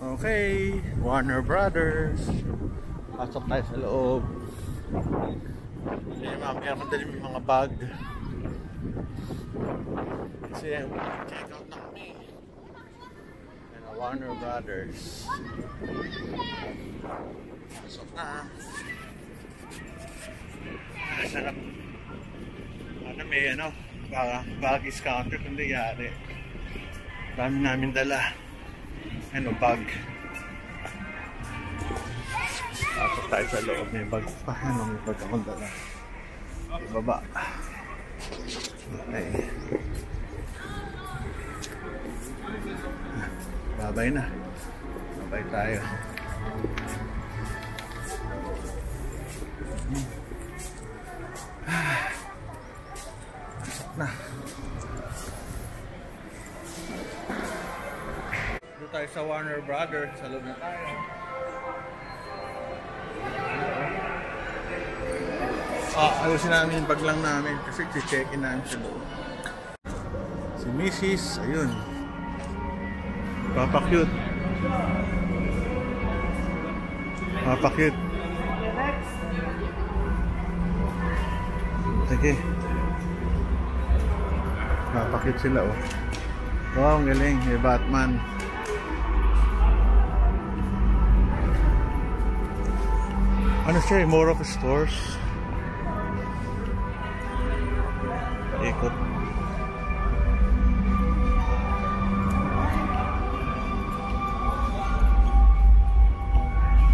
Okay, Warner Brothers. Pasok tayo sa loob. Hindi, mamaya madali may mga bag. Kasi check out na kami. And Warner Brothers. Pasok na. Sarap. Ano may baggies counter kundi yari. Dami namin dala. Bag. Pasok tayo sa loob. May bag pa. May bag akong dala. Baba. Okay. Babay na. Babay tayo. Pasok na. Dito tayo sa Warner Brothers. Sa loob na tayo. Ayusin namin yung bag lang namin kasi check-in namin sa loob. Si Mrs. Ayun. Papa-cute. Papa-cute. Sige. Papa-cute sila oh. Wow, ang galing. May Batman. Ano siya? More of stores. Ikot.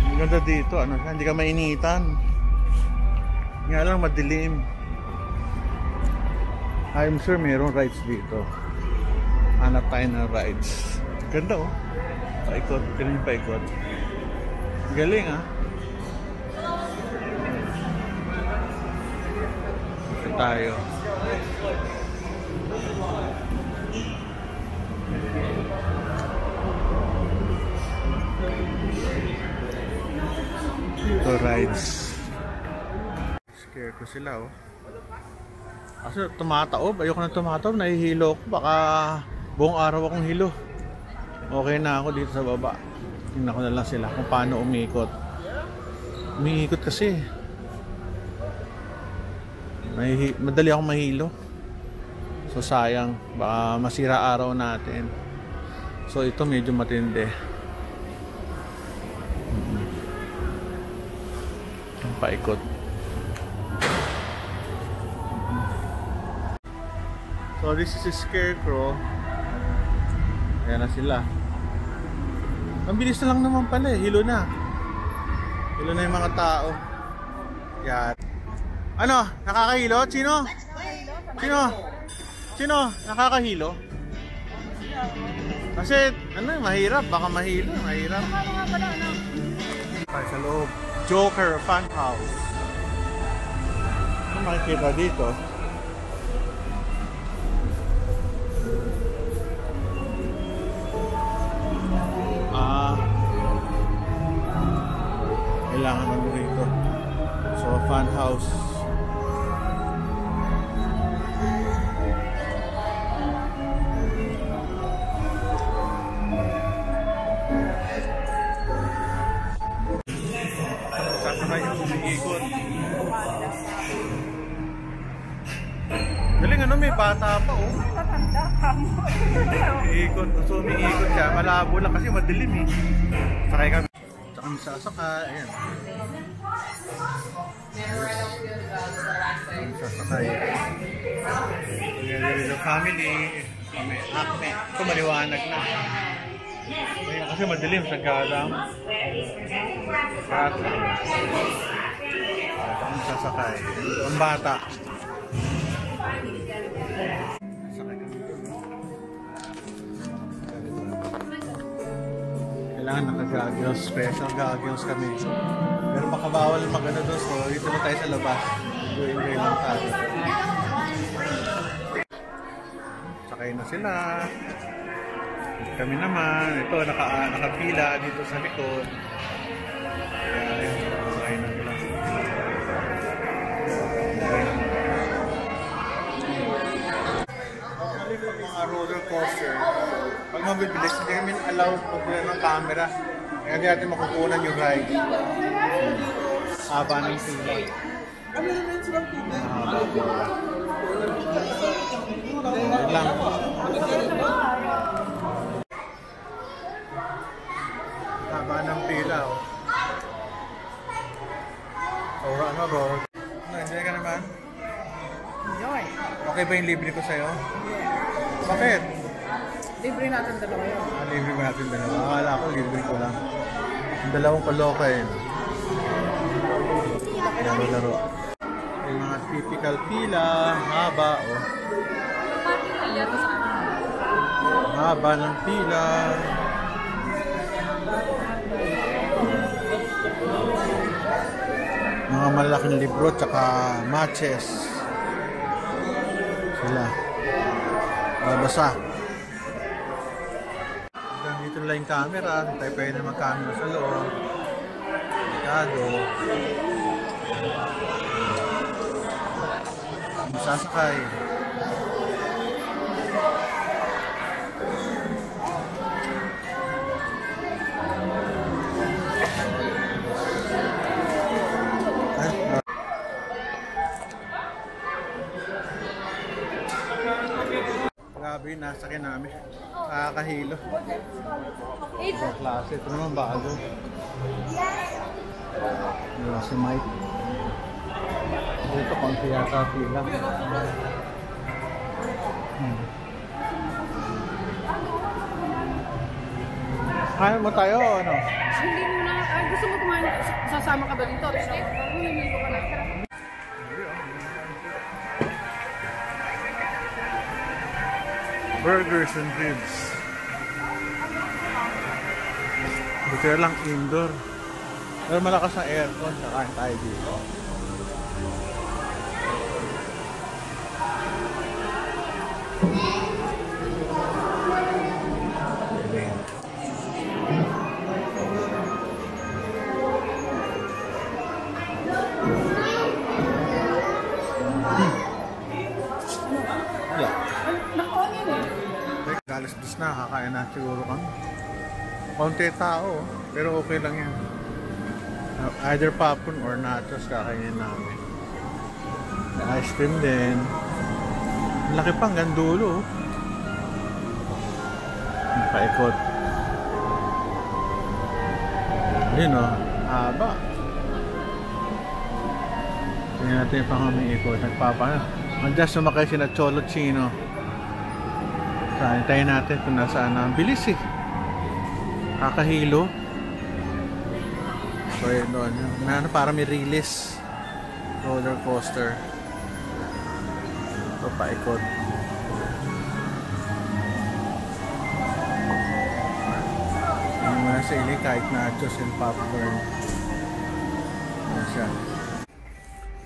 Ang ganda dito. Ano siya? Hindi ka mainitan. Nga lang madilim. I'm sure mayroong rides dito. Hanap tayo ng rides. Ganda oh. Paikot. Tinan yung paikot. Galing ah. Ito tayo. Ito rides. Scare ko sila oh. Kasi tumataob. Ayoko na tumataob. Nahihilo ko. Baka buong araw akong hilo. Okay na ako dito sa baba. Tingnan ko na lang sila kung paano umikot. Umiikot kasi. Madali akong mahilo. So sayang. Baka masira araw natin. So ito medyo matindi. Ang paikot. So this is a scarecrow. Ayan na sila. Ang bilis na lang naman pala eh. Hilo na. Hilo na yung mga tao. Yan. Ano? Nakakahilo? Sino? Sino? Sino? Nakakahilo? Kasi ano mahirap. Baka mahilo. Mahirap. Tayo sa loob. Joker Fun House. Ano makikita dito? Kailangan mo rito. So, fun house. Sasakay yung umiikot. Galing ano, may bata pa oh. Umiikot. So, umiikot siya. Malabo lang kasi madilim eh. Sakay kami. Kami sasakay, ayan. Kami sasakay. Together with the family. Kami, akme. Ito maliwanag na. Ayan, kasi madilim sa galang. Kami sasakay. Ang bata. Kailangan naka-goggles, special goggles kami. Pero baka bawal mag-ano doon, so dito na tayo sa labas. Enjoy lang tayo. Sakay na sila. Kami naman, ito nakapila dito sa likod. Ayan, sakay na sila. Mga roller coaster. Pag mabibilis, hindi kami allowed magbilan ng camera. Kaya hindi natin makukunan yung ride. Haba ng pila. Yun lang. Haba ng pila. Or ano, Ror? Enjoy ka naman? Enjoy. Okay ba yung libre ko sa'yo? Bakit? Libre natin dalawa yun. Libre ba natin dalawa? Akala ko libre ko lang. Yung dalawang kaloka yun. Laro-laro. Yung mga typical pila, haba oh. Haba ng pila. Mga malaking libro tsaka matches. Sila. Babasa. Dito lang yung camera. Tayo pwede na mag-camera sa loob. Delikado. Masasakay. Grabe, nasakyan namin. Nakakahilo. Ibang klase. Ito naman bago. Wala si Mike. Dito, konti yata pila. Kaya mo tayo o ano? Hindi mo na. Ay, gusto mo kumain. Sasama ka ba dito? Hindi ko ka na. Burgers and ribs. Buti lang indoor. Pero malakas na aircon. Nakain tayo dito. Alas 10 na, kakain na siguro kami. Konti tao, pero okay lang yan. Either popcorn or nachos kakainin namin. Ice cream din. Laki pang gandulo. Paikot. Ayun o, haba. Tingnan natin yung pangamiikot. Nagpapano. Andiyan sumakay si na Cholo Chino. Tayo natin kung nasaan na. Ang bilis eh. Kakahilo. So yun doon. May ano, para may release. Roller coaster. Ito paikot. Ang mga sa ili kahit nachos and popcorn. Ano siya.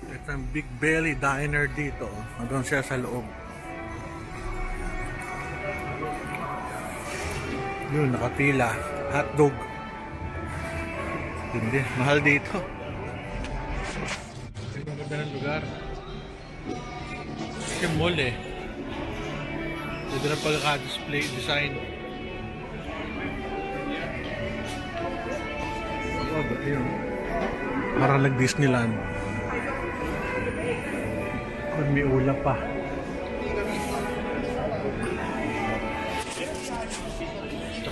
Ito ang Big Belly Diner dito. Nandun siya sa loob. Yun, nakapila. Hotdog. Hindi, mahal dito. Ang ganda ng lugar. Yung mall eh. Ito na pagkaka-display design. Oh, yun. Parang nag-Disneyland. Pag may ulap pa.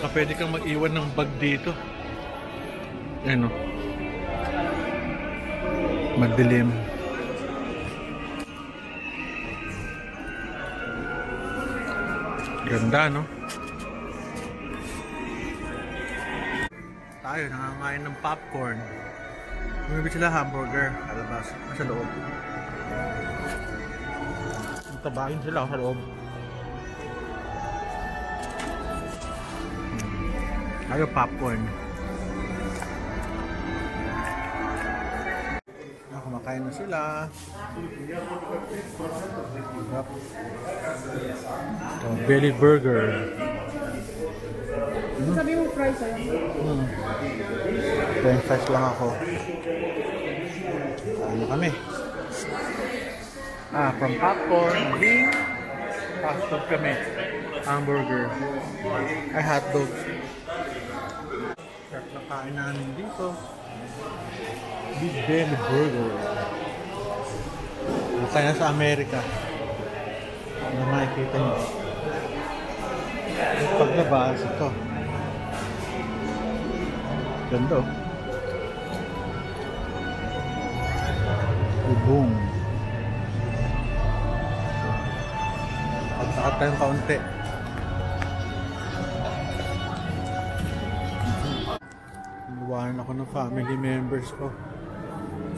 Saka pwede kang mag-iwan ng bag dito. Ayan o. Madilim. Ganda, no? Tayo, nangangain ng popcorn. Bumibit sila hamburger. Kalabas. Sa loob. Tabahin sila sa loob. Tayo popcorn. Kumakain na sila. Belly burger. Sabi mo fries sa'yo. French fries lang ako. Ano kami? From popcorn, wing, fast food kami. Hamburger. Ay, hotdog. Sarap na kain namin dito. Big Belly Burger. Kaya na sa Amerika. Ano makikita nyo? Yung paglabas, ito. Ganda oh. Boom. At tayong kaunti. Inuwanan ako ng family members ko.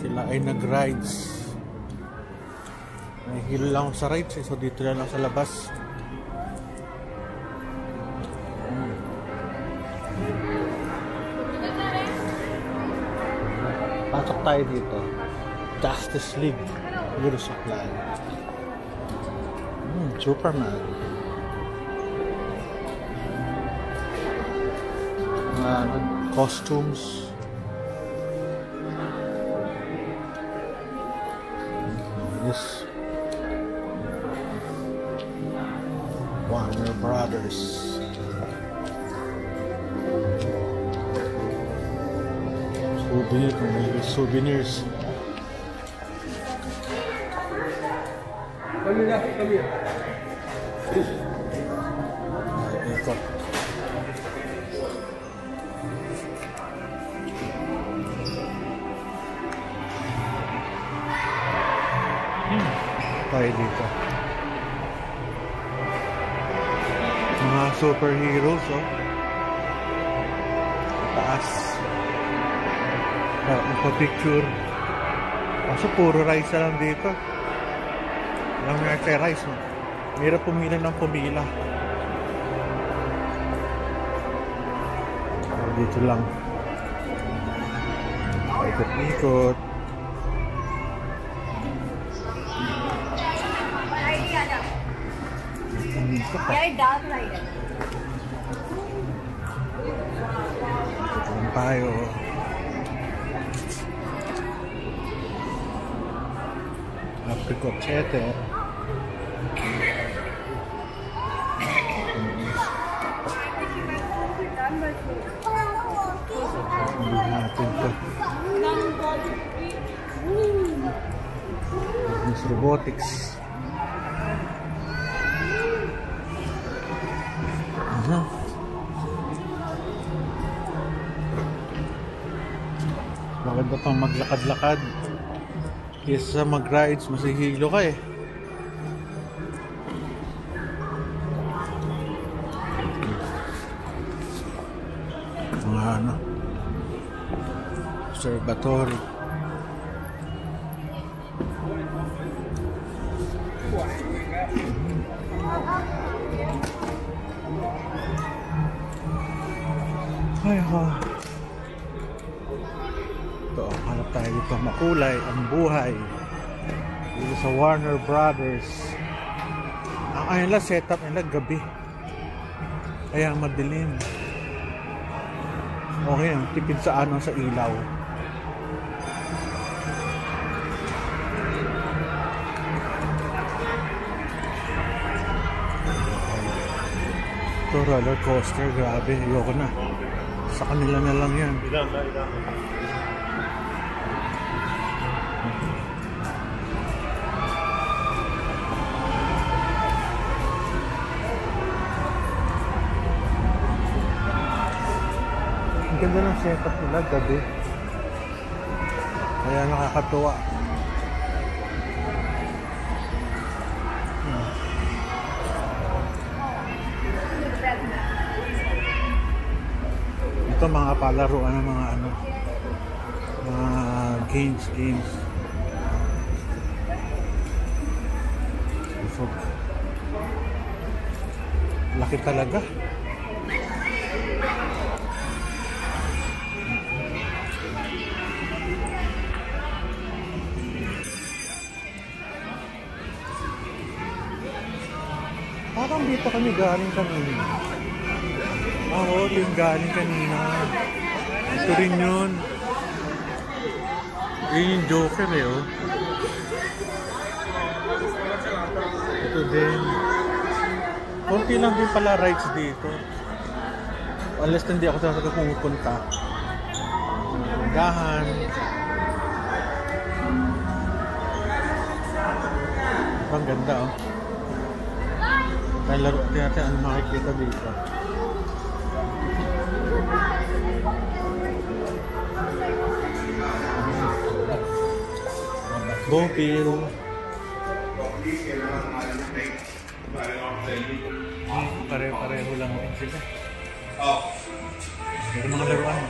Sila ay nag-rides. Nahihilo lang ako sa rides so dito lang ako sa labas. Pasok tayo dito. Justice League. Hero Supply. Superman. Costumes. Yes. Warner Brothers. Souvenir, kung may souvenirs. Kami. Ikot. Tayo dito. Mga superheroes, oh. Taas. Magpa-picture. Kaso puro rice na lang dito. Walang nga rice, no? Mahirap pumila ng pumila. Dito lang. Ikot-ikot. Dito pa. Dito lang tayo. Apricot cheddar. Hindi natin ito. Miss Robotics. Maganda pang maglakad-lakad. Kesa mag-rides, masihilo ka eh. Mga ano, observatory. Ay ho. Ito, hanap tayo dito. Makulay ang buhay dito sa Warner Brothers. Ang ayun lang setup nila gabi, kaya madilim. Okay, ang tipid sa ano, sa ilaw. Ito roller coaster, grabe, ayoko na. Sa kanila na lang yan. Ang ganda ng setup nila gabi, kaya nakakatuwa. Ito mga palaruan ng mga ano, mga games. So, laki talaga. Parang dito kami galing kanina. Oo, yung galing kanina. Ito rin yun. Yun yung Joker eh, oh. Ito din. Konti lang din pala rides dito. Unless hindi ako talaga pumupunta. Tindahan. Ang ganda oh. Kaya laro natin ano makikita dito. Bopil. Pare-pareho lang din sila. May mga laruan.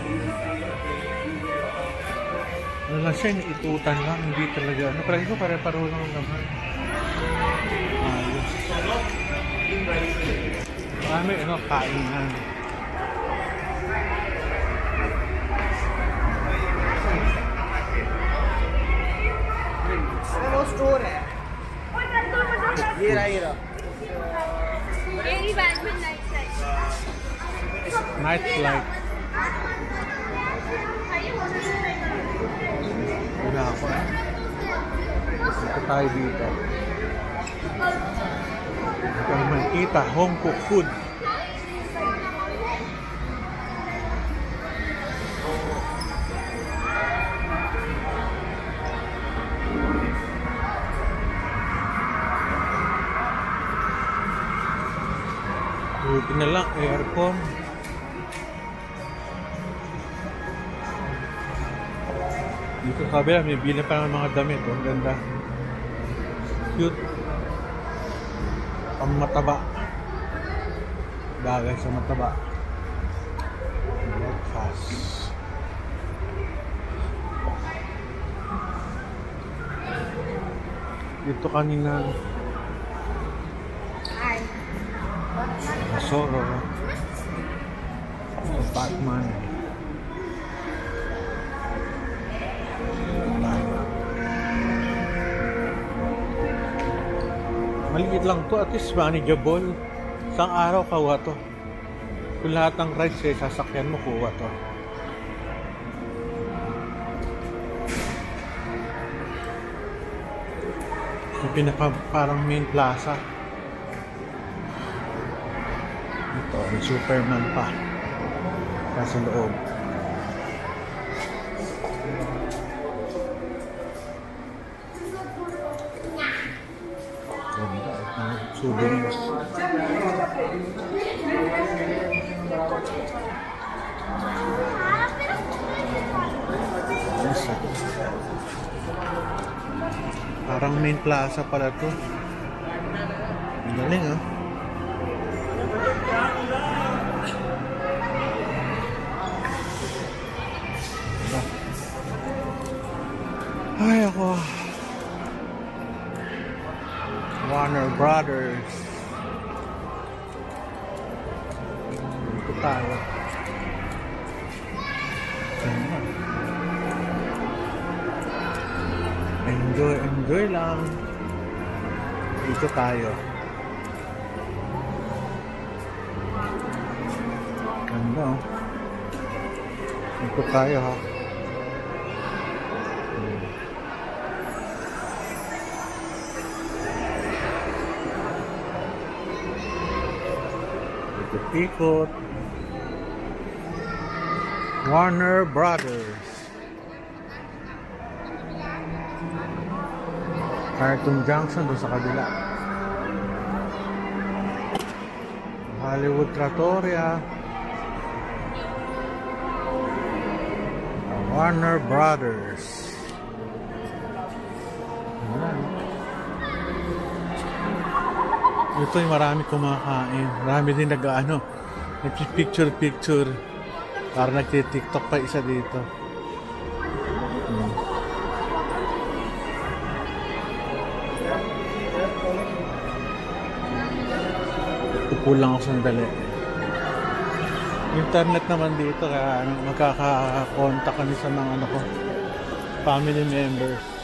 Ano lang siya, itutan lang, hindi talaga. Ano, parang ito pare-pareho lang naman. Ayos. Marami, ano, kainan. वो स्टोर है ये रहा Very bad with night light. Night light. Wala ako eh. Ito tayo dito. Ito naman kita, home cooked food. Buti na lang, aircon. Dito sa kabila, may bili pa ng mga damit. Ang ganda. Cute. Ang mataba. Bagay sa mataba. Breakfast. Dito kanina Zorro, Batman. Maliit lang to, at least manageable. Isang araw kawa to. Kung lahat ng rides eh, sasakyan mo kuha to. Yung pinaka parang main plaza. Ito, may Superman pa. Nasa loob. Ganda, mga souvenirs. Parang main plaza pala to. Ang galing ah. Ay ako. Warner Brothers. Dito tayo. Enjoy lang. Dito tayo. Ganda. Dito tayo ha. Ikot. Warner Brothers. Cartoon Junction doon sa kabila. Hollywood Trattoria. Warner Brothers. Ito ay marami kumakain. Marami din nag-ano, nag-picture. Para nag-tiktok pa isa dito. Kukulang ako sandali. Internet naman dito kaya magkaka-contact kami sa mga ano ko, family members.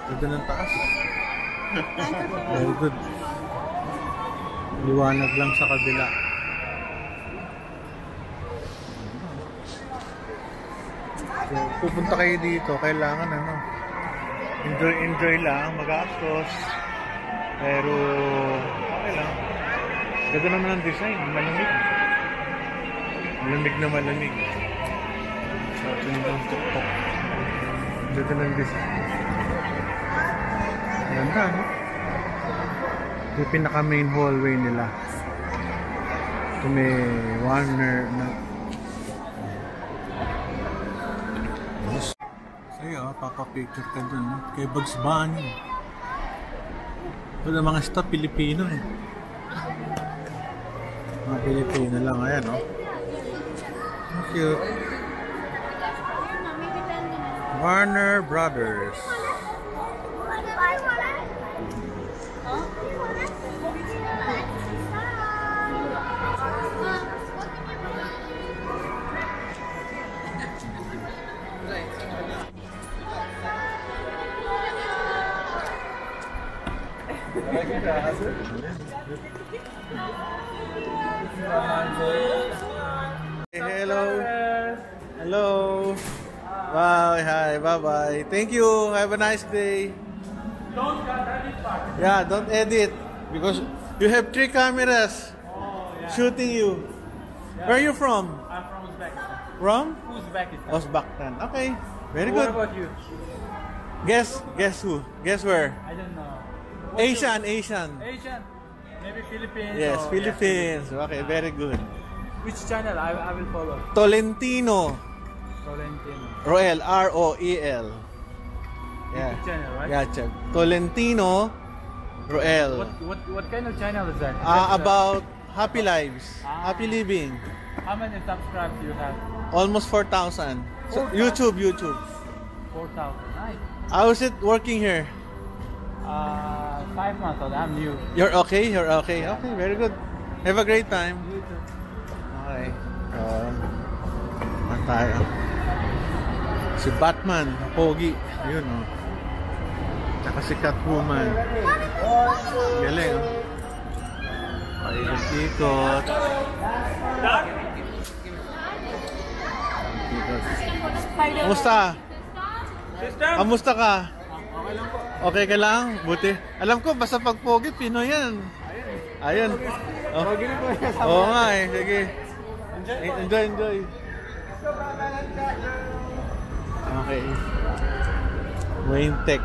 Ganda ng taas. Very good. Liwanag lang sa kabila. pupunta kayo dito, kailangan ano, enjoy lang, magastos. Pero okay lang. Ganda naman ang design, malamig. Malamig na malamig. So, ito yung tuktok. Ganda ng design. Ganda, no? Yung pinaka main hallway nila. Ito may Warner na. Sa'yo, papapicture ka dun. Kay Bugs Bunny. Ito na mga staff Pilipino eh. Mga Pilipino lang. Ayan, no? Cute. Warner Brothers. Hello. Hello. Bye. Hi. Bye-bye. Thank you. Have a nice day. Don't edit part. Yeah, don't edit. Because you have 3 cameras shooting you. Where are you from? I'm from Uzbekistan. From? Uzbekistan. Uzbekistan. Okay. Very What good. about you? Guess who? Guess where? I don't know. Asian. Asian? Maybe Philippines? Yes, or- Philippines. Okay, very good. Which channel? I will follow. Tolentino. Tolentino. Roel. R-O-E-L. Yeah. YouTube channel, right? Yeah, check. Tolentino Roel. What kind of channel is that? That's, About happy lives. Happy living. How many subscribers you have? Almost 4,000. So, 4,000? YouTube. 4,000. Nice. How is it working here? 5 months old. I'm new. You're okay? Okay, very good. Have a great time. You too. Okay. Tayo. Si Batman, Pogi. Ayun, oh. Tsaka si Catwoman. Galing, oh. Paikot-ikot. Kamusta? Kamusta ka? Okay lang po. Okay ka lang? Buti. Alam ko, basta pag Pogi, Pinoy yan. Ayun. Oh. Pogi na po yan. Oo nga eh. Sige. Enjoy. Okay. Wayne Tech.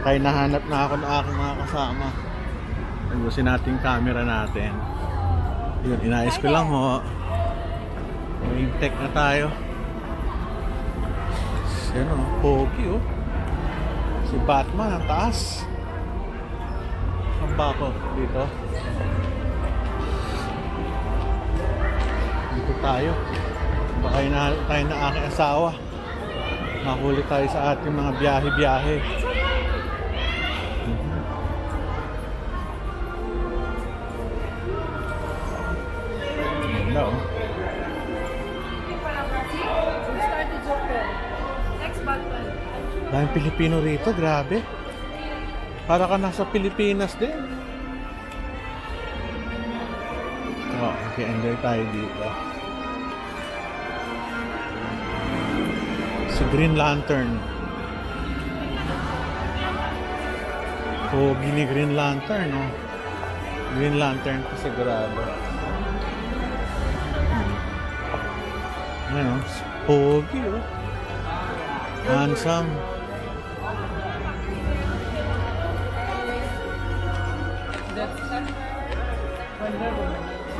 Kaya nahanap na ako ng aking mga kasama. Ayusin natin yung camera natin. Yun, inayos ko lang ho. Wayne Tech na tayo. Yan o, Pogi oh. Si Batman, ang taas. Saan ba ako? Dito. Dito tayo. Baka hinahanap tayo na aking asawa. Mahuli tayo sa ating mga biyahe-biyahe. Ganda oh. Start the Joker. Next Batman. Daming Pilipino rito, grabe. Para ka nasa Pilipinas din. Oh, okay, enjoy tayo dito. Si Green Lantern. Pogi ni Green Lantern, no? Green Lantern ko sigurado. Ano, Pogi, oh. Handsome.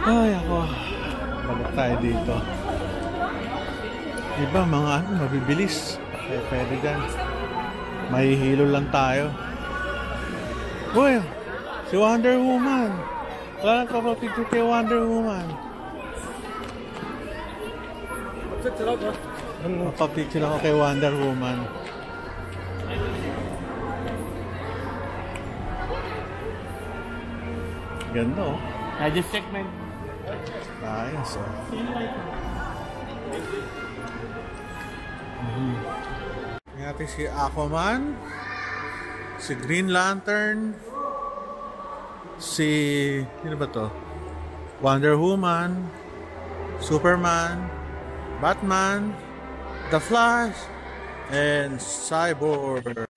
Ay, ako. Balik tayo dito. Iba, mga ano, mabibilis. Kaya pwede dyan. Mahihilo lang tayo. Uy, si Wonder Woman. Wala nagpapapicture kay Wonder Woman. Papapicture ako kay Wonder Woman. Ganda oh. Just segment. Ayos oh. Natin si Aquaman, si Green Lantern, si sino ba to? Wonder Woman, Superman, Batman, The Flash, and Cyborg.